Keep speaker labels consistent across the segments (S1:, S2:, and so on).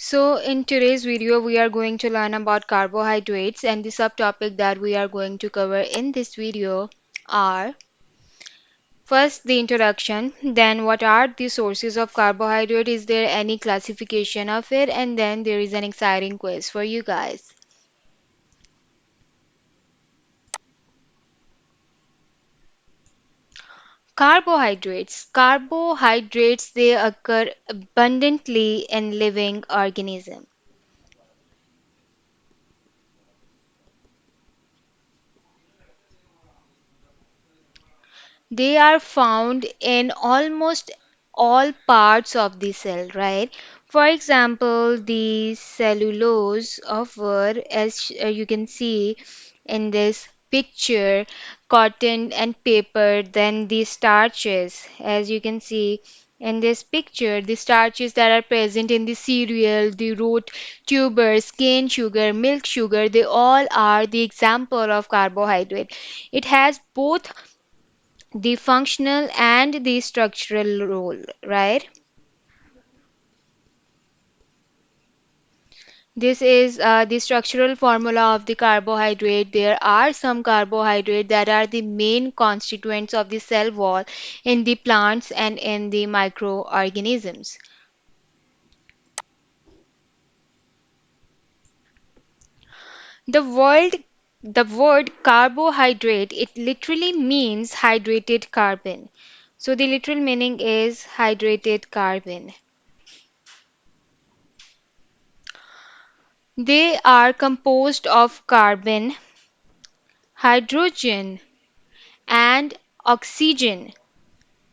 S1: So, in today's video, we are going to learn about carbohydrates, and the subtopic that we are going to cover in this video are first the introduction, then what are the sources of carbohydrate, is there any classification of it, and then there is an exciting quiz for you guys. Carbohydrates, they occur abundantly in living organisms. They are found in almost all parts of the cell, right? For example, the cellulose of wood, as you can see in this picture, cotton and paper, then the starches, as you can see in this picture, the starches that are present in the cereal, the root tubers, cane sugar, milk sugar, they all are the example of carbohydrate. It has both the functional and the structural role, right? This is the structural formula of the carbohydrate. There are some carbohydrates that are the main constituents of the cell wall in the plants and in the microorganisms. The word the word carbohydrate, it literally means hydrated carbon. So the literal meaning is hydrated carbon. They are composed of carbon, hydrogen, and oxygen,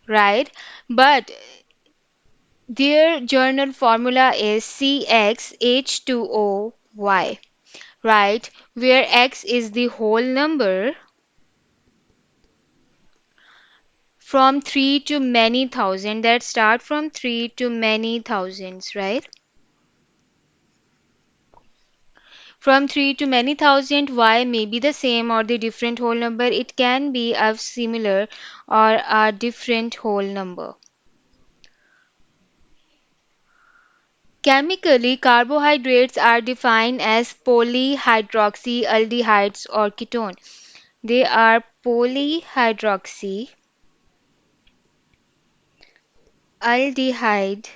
S1: right? But their journal formula is CxH2OY, right? Where X is the whole number from 3 to many thousand, that start from 3 to many thousands, right? From 3 to many thousand, Y may be the same or the different whole number. It can be a similar or a different whole number. Chemically, carbohydrates are defined as polyhydroxyaldehydes or ketone. They are polyhydroxyaldehyde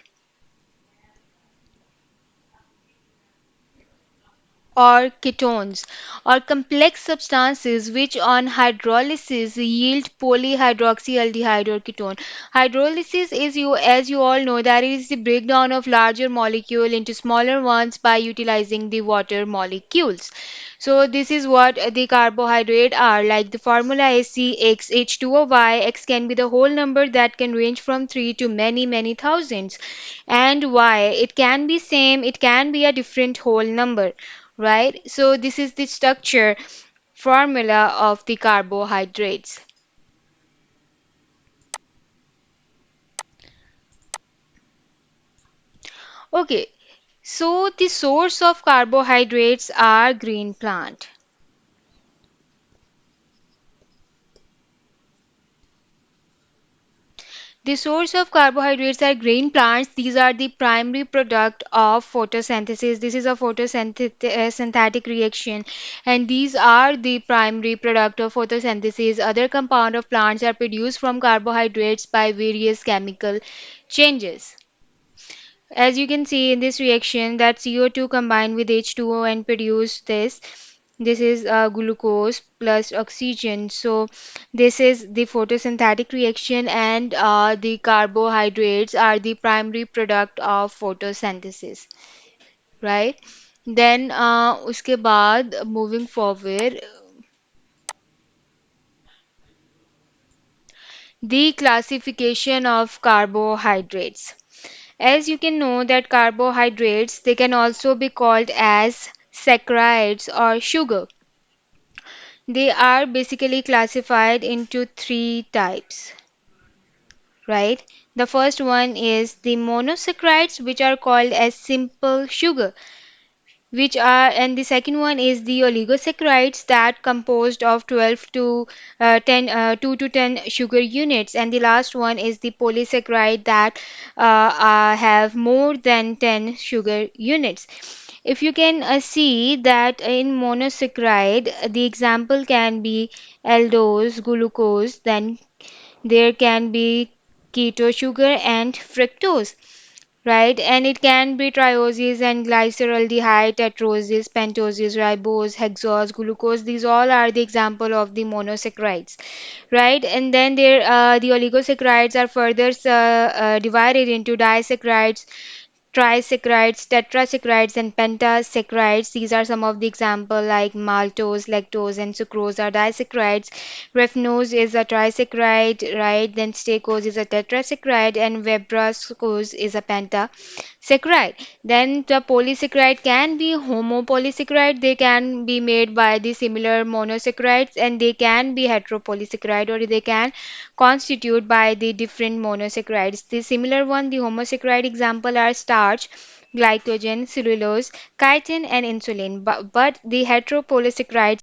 S1: or ketones or complex substances which on hydrolysis yield polyhydroxyaldehyde or ketone. Hydrolysis is, you as you all know, that is the breakdown of larger molecule into smaller ones by utilizing the water molecules. So this is what the carbohydrate are. Like the formula is CxH2OY. X can be the whole number that can range from 3 to many thousands. And Y, it can be same, it can be a different whole number, right? So this is the structure formula of the carbohydrates. Okay, so the source of carbohydrates are green plant. The source of carbohydrates are green plants. These are the primary product of photosynthesis. This is a photosynthetic reaction, and these are the primary product of photosynthesis. Other compound of plants are produced from carbohydrates by various chemical changes. As you can see in this reaction, that CO2 combined with H2O and produce this. This is glucose plus oxygen. So this is the photosynthetic reaction, and the carbohydrates are the primary product of photosynthesis, right? Then उसके बाद moving forward, the classification of carbohydrates. As you can know that carbohydrates, they can also be called as saccharides or sugar. They are basically classified into three types, right? The first one is the monosaccharides, which are called as simple sugar. which are, and the second one is the oligosaccharides that composed of 12 to 10 2 to 10 sugar units, and the last one is the polysaccharide that have more than 10 sugar units. If you can see that in monosaccharide, the example can be aldose, glucose, then there can be keto sugar and fructose, right? And it can be trioses and glyceraldehyde, tetroses, pentoses, ribose, hexose, glucose. These all are the example of the monosaccharides, right? And then there, the oligosaccharides are further divided into disaccharides, trisaccharides, tetrasaccharides, and pentasaccharides. These are some of the example like maltose, lactose, and sucrose are disaccharides. Raffinose is a trisaccharide, right? Then stacose is a tetrasaccharide, and vibrascose is a pentasaccharide. Then the polysaccharide can be homopolysaccharide. They can be made by the similar monosaccharides, and they can be heteropolysaccharide, or they can constitute by the different monosaccharides. The similar one, the homosaccharide example are starch, glycogen, cellulose, chitin, and insulin. But the heteropolysaccharides